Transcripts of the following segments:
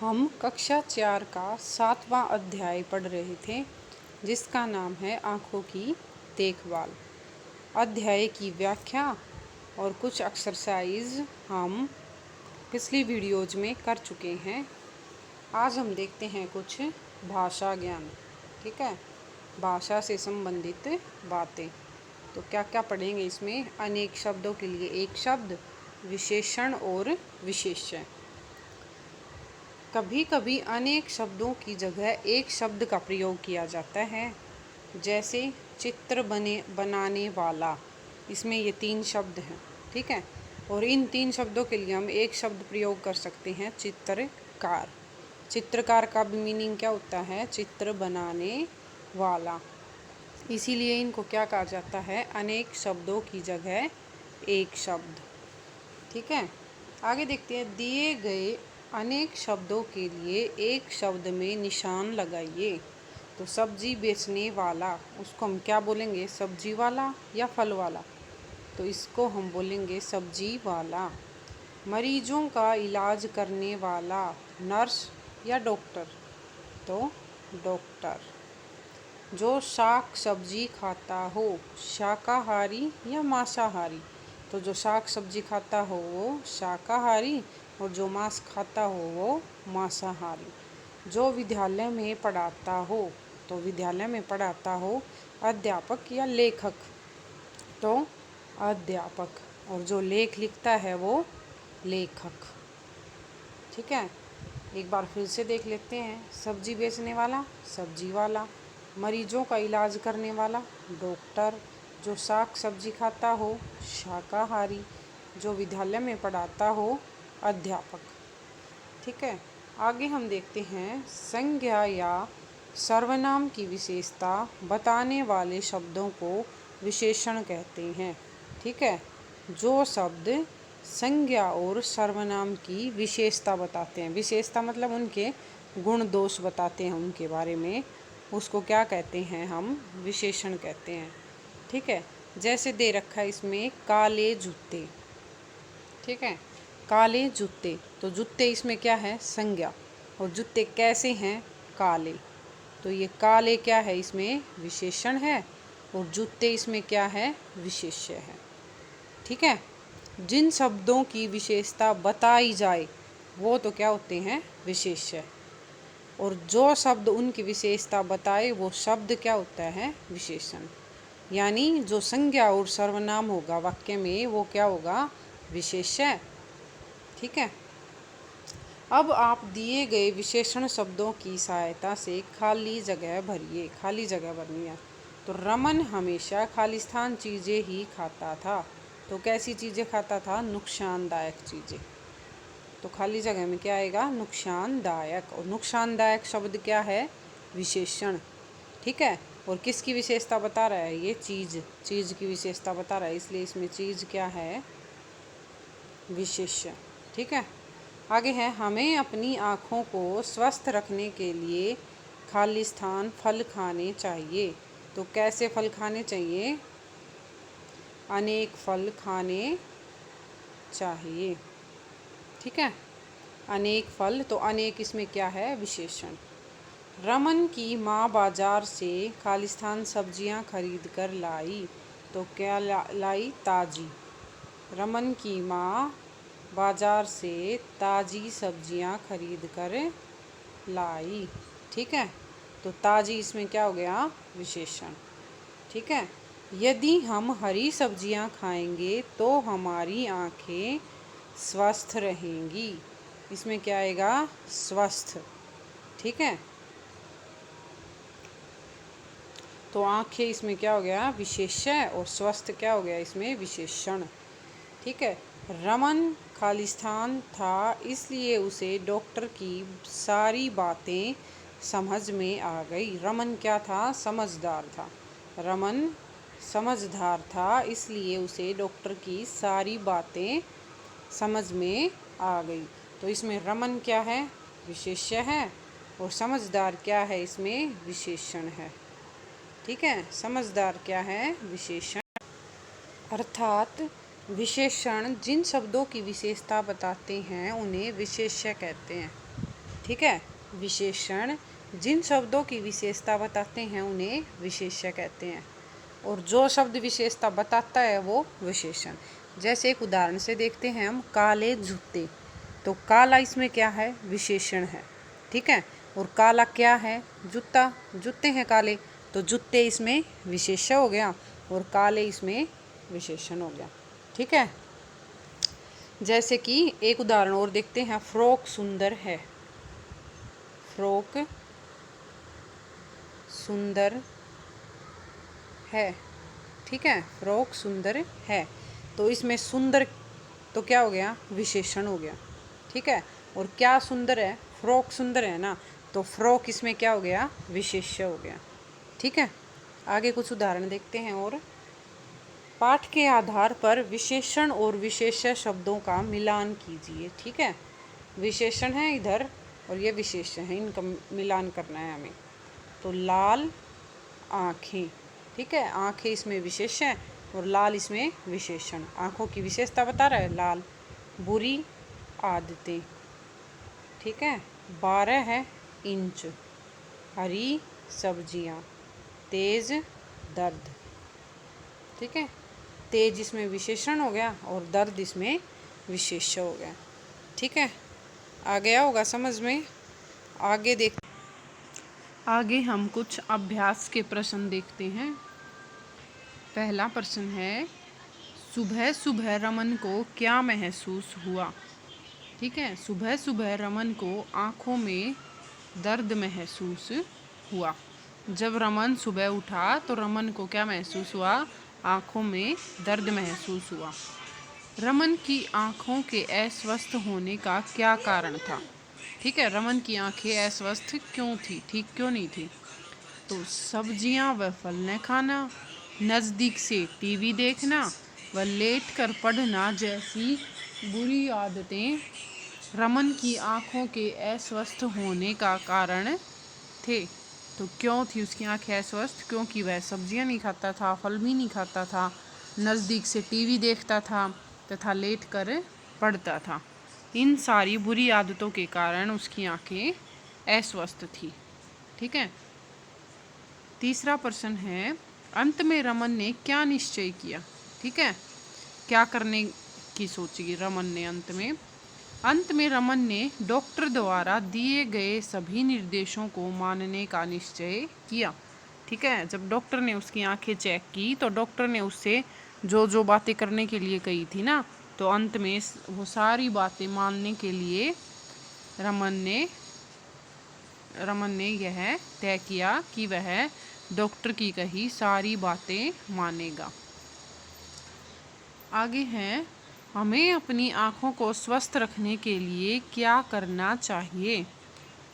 हम कक्षा 4 का 7वां अध्याय पढ़ रहे थे, जिसका नाम है आँखों की देखभाल। अध्याय की व्याख्या और कुछ एक्सरसाइज हम पिछली वीडियोज में कर चुके हैं। आज हम देखते हैं कुछ भाषा ज्ञान। ठीक है, भाषा से संबंधित बातें। तो क्या क्या पढ़ेंगे इसमें? अनेक शब्दों के लिए एक शब्द, विशेषण और विशेष्य। कभी कभी अनेक शब्दों की जगह एक शब्द का प्रयोग किया जाता है, जैसे चित्र बनाने वाला। इसमें ये 3 शब्द हैं। ठीक है, और इन 3 शब्दों के लिए हम एक शब्द प्रयोग कर सकते हैं, चित्रकार। चित्रकार का भी मीनिंग क्या होता है? चित्र बनाने वाला। इसीलिए इनको क्या कहा जाता है? अनेक शब्दों की जगह एक शब्द। ठीक है, आगे देखते हैं। दिए गए अनेक शब्दों के लिए एक शब्द में निशान लगाइए। तो सब्जी बेचने वाला, उसको हम क्या बोलेंगे? सब्जी वाला या फल वाला? तो इसको हम बोलेंगे सब्जी वाला। मरीजों का इलाज करने वाला, नर्स या डॉक्टर? तो डॉक्टर। जो शाक सब्जी खाता हो, शाकाहारी या मांसाहारी? तो जो शाक सब्जी खाता हो वो शाकाहारी, और जो मांस खाता हो वो मांसाहारी। जो विद्यालय में पढ़ाता हो, तो विद्यालय में पढ़ाता हो अध्यापक या लेखक? तो अध्यापक। और जो लेख लिखता है वो लेखक। ठीक है, एक बार फिर से देख लेते हैं। सब्जी बेचने वाला, सब्जी वाला। मरीजों का इलाज करने वाला, डॉक्टर। जो शाक सब्जी खाता हो, शाकाहारी। जो विद्यालय में पढ़ाता हो, अध्यापक। ठीक है, आगे हम देखते हैं। संज्ञा या सर्वनाम की विशेषता बताने वाले शब्दों को विशेषण कहते हैं। ठीक है, जो शब्द संज्ञा और सर्वनाम की विशेषता बताते हैं, विशेषता मतलब उनके गुण दोष बताते हैं उनके बारे में, उसको क्या कहते हैं? हम विशेषण कहते हैं। ठीक है, जैसे दे रखा है इसमें काले जूते। ठीक है, काले जूते। तो जूते इसमें क्या है? संज्ञा। और जूते कैसे हैं? काले। तो ये काले क्या है? इसमें विशेषण है, और जूते इसमें क्या है? विशेष्य है। ठीक है, जिन शब्दों की विशेषता बताई जाए वो तो क्या होते हैं? विशेष्य। और जो शब्द उनकी विशेषता बताए वो शब्द क्या होता है? विशेषण। यानी जो संज्ञा और सर्वनाम होगा वाक्य में वो क्या होगा? विशेष्य। ठीक है, अब आप दिए गए विशेषण शब्दों की सहायता से खाली जगह भरिए। खाली जगह भरनी है। तो रमन हमेशा खालिस्तान चीज़ें ही खाता था। तो कैसी चीज़ें खाता था? नुकसानदायक चीज़ें। तो खाली जगह में क्या आएगा? नुकसानदायक। और नुकसानदायक शब्द क्या है? विशेषण। ठीक है, और किसकी विशेषता बता रहा है? ये चीज़ की विशेषता बता रहा है, इसलिए इसमें चीज़ क्या है? विशेष्य। ठीक है, आगे है। हमें अपनी आँखों को स्वस्थ रखने के लिए खालिस्तान फल खाने चाहिए। तो कैसे फल खाने चाहिए? अनेक फल खाने चाहिए। ठीक है, अनेक फल। तो अनेक इसमें क्या है? विशेषण। रमन की माँ बाजार से खालिस्तान सब्जियां खरीद कर लाई। तो क्या लाई? ताज़ी। रमन की माँ बाजार से ताज़ी सब्जियां खरीद कर लाई। ठीक है, तो ताज़ी इसमें क्या हो गया? विशेषण। ठीक है, यदि हम हरी सब्जियां खाएंगे तो हमारी आँखें स्वस्थ रहेंगी। इसमें क्या आएगा? स्वस्थ। ठीक है, तो आँखें इसमें क्या हो गया? विशेष्य। और स्वस्थ क्या हो गया? इसमें विशेषण। ठीक है, रमन खालिस्तान था, इसलिए उसे डॉक्टर की सारी बातें समझ में आ गई। रमन क्या था? समझदार था। रमन समझदार था, इसलिए उसे डॉक्टर की सारी बातें समझ में आ गई। तो इसमें रमन क्या है? विशेष्य है, और समझदार क्या है? इसमें विशेषण है। ठीक है, समझदार क्या है? विशेषण। अर्थात विशेषण जिन शब्दों की विशेषता बताते हैं उन्हें विशेष्य कहते हैं। ठीक है। विशेषण जिन शब्दों की विशेषता बताते हैं उन्हें विशेष्य कहते हैं, और जो शब्द विशेषता बताता है वो विशेषण। जैसे एक उदाहरण से देखते हैं हम, काले जूते, तो काला इसमें क्या है, विशेषण है, ठीक है। और काला क्या है, जूता, जूते हैं काले, तो जूते इसमें विशेष्य हो गया और काले इसमें विशेषण हो गया, ठीक है। जैसे कि एक उदाहरण और देखते हैं, फ्रॉक सुंदर है, फ्रॉक सुंदर है, ठीक है, फ्रॉक सुंदर है, तो इसमें सुंदर तो क्या हो गया, विशेषण हो गया, ठीक है। और क्या सुंदर है, फ्रॉक सुंदर है ना, तो फ्रॉक इसमें क्या हो गया, विशेष्य हो गया, ठीक है। आगे कुछ उदाहरण देखते हैं और, पाठ के आधार पर विशेषण और विशेष्य शब्दों का मिलान कीजिए, ठीक है। विशेषण है इधर और ये विशेष्य है, इनका मिलान करना है हमें। तो लाल आँखें, ठीक है, आँखें इसमें विशेष्य है और लाल इसमें विशेषण, आँखों की विशेषता बता रहा है लाल। बुरी आदतें, ठीक है, 12 इंच, हरी सब्जियाँ, तेज दर्द, ठीक है। तेज इसमें विशेषण हो गया और दर्द इसमें विशेष्य हो गया, ठीक है। आ गया होगा समझ में। आगे हम कुछ अभ्यास के प्रश्न देखते हैं। पहला प्रश्न है, सुबह सुबह रमन को क्या महसूस हुआ, ठीक है। सुबह सुबह रमन को आँखों में दर्द महसूस हुआ। जब रमन सुबह उठा तो रमन को क्या महसूस हुआ, आँखों में दर्द महसूस हुआ। रमन की आँखों के अस्वस्थ होने का क्या कारण था, ठीक है। रमन की आँखें अस्वस्थ क्यों थी, ठीक क्यों नहीं थी, तो सब्जियां व फल न खाना, नज़दीक से टीवी देखना व लेट कर पढ़ना जैसी बुरी आदतें रमन की आँखों के अस्वस्थ होने का कारण थे। तो क्यों थी उसकी आँखें अस्वस्थ, क्योंकि वह सब्जियां नहीं खाता था, फल भी नहीं खाता था, नज़दीक से टीवी देखता था तथा लेट कर पढ़ता था। इन सारी बुरी आदतों के कारण उसकी आँखें अस्वस्थ थी, ठीक है। तीसरा प्रश्न है, अंत में रमन ने क्या निश्चय किया, ठीक है। क्या करने की सोची रमन ने अंत में रमन ने डॉक्टर द्वारा दिए गए सभी निर्देशों को मानने का निश्चय किया, ठीक है। जब डॉक्टर ने उसकी आंखें चेक की तो डॉक्टर ने उससे जो जो बातें करने के लिए कही थी ना, तो अंत में वो सारी बातें मानने के लिए रमन ने यह तय किया कि वह डॉक्टर की कही सारी बातें मानेगा। आगे है, हमें अपनी आँखों को स्वस्थ रखने के लिए क्या करना चाहिए।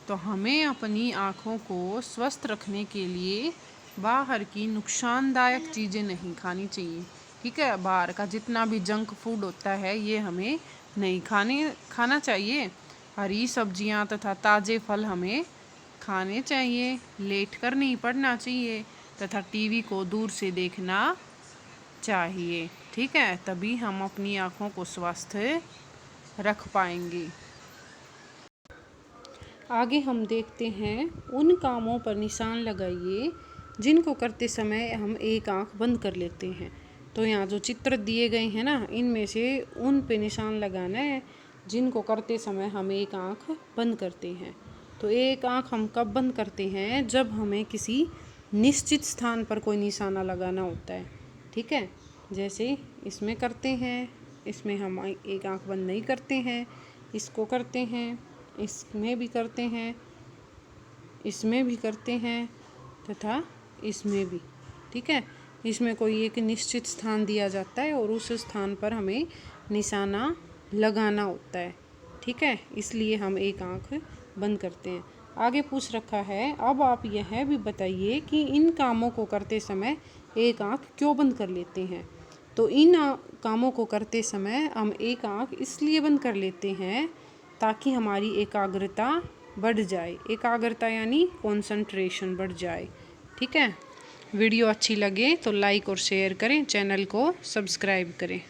तो हमें अपनी आँखों को स्वस्थ रखने के लिए बाहर की नुकसानदायक चीज़ें नहीं खानी चाहिए, ठीक है। बाहर का जितना भी जंक फूड होता है ये हमें नहीं खाना चाहिए। हरी सब्जियां तथा ताज़े फल हमें खाने चाहिए, लेट कर नहीं पढ़ना चाहिए तथा टीवी को दूर से देखना चाहिए, ठीक है। तभी हम अपनी आँखों को स्वस्थ रख पाएंगे। आगे हम देखते हैं, उन कामों पर निशान लगाइए जिनको करते समय हम एक आँख बंद कर लेते हैं। तो यहाँ जो चित्र दिए गए हैं ना, इनमें से उन पे निशान लगाना है जिनको करते समय हम एक आँख बंद करते हैं। तो एक आँख हम कब बंद करते हैं, जब हमें किसी निश्चित स्थान पर कोई निशाना लगाना होता है, ठीक है। जैसे इसमें करते हैं, इसमें हम एक आँख बंद नहीं करते हैं, इसको करते हैं, इसमें भी करते हैं, इसमें भी करते हैं तथा इसमें भी, ठीक है। इसमें कोई एक निश्चित स्थान दिया जाता है और उस स्थान पर हमें निशाना लगाना होता है, ठीक है। इसलिए हम एक आँख बंद करते हैं। आगे पूछ रखा है, अब आप यह भी बताइए कि इन कामों को करते समय एक आँख क्यों बंद कर लेते हैं। तो इन कामों को करते समय हम एक आँख इसलिए बंद कर लेते हैं ताकि हमारी एकाग्रता बढ़ जाए। एकाग्रता यानी कंसंट्रेशन बढ़ जाए, ठीक है। वीडियो अच्छी लगे तो लाइक और शेयर करें, चैनल को सब्सक्राइब करें।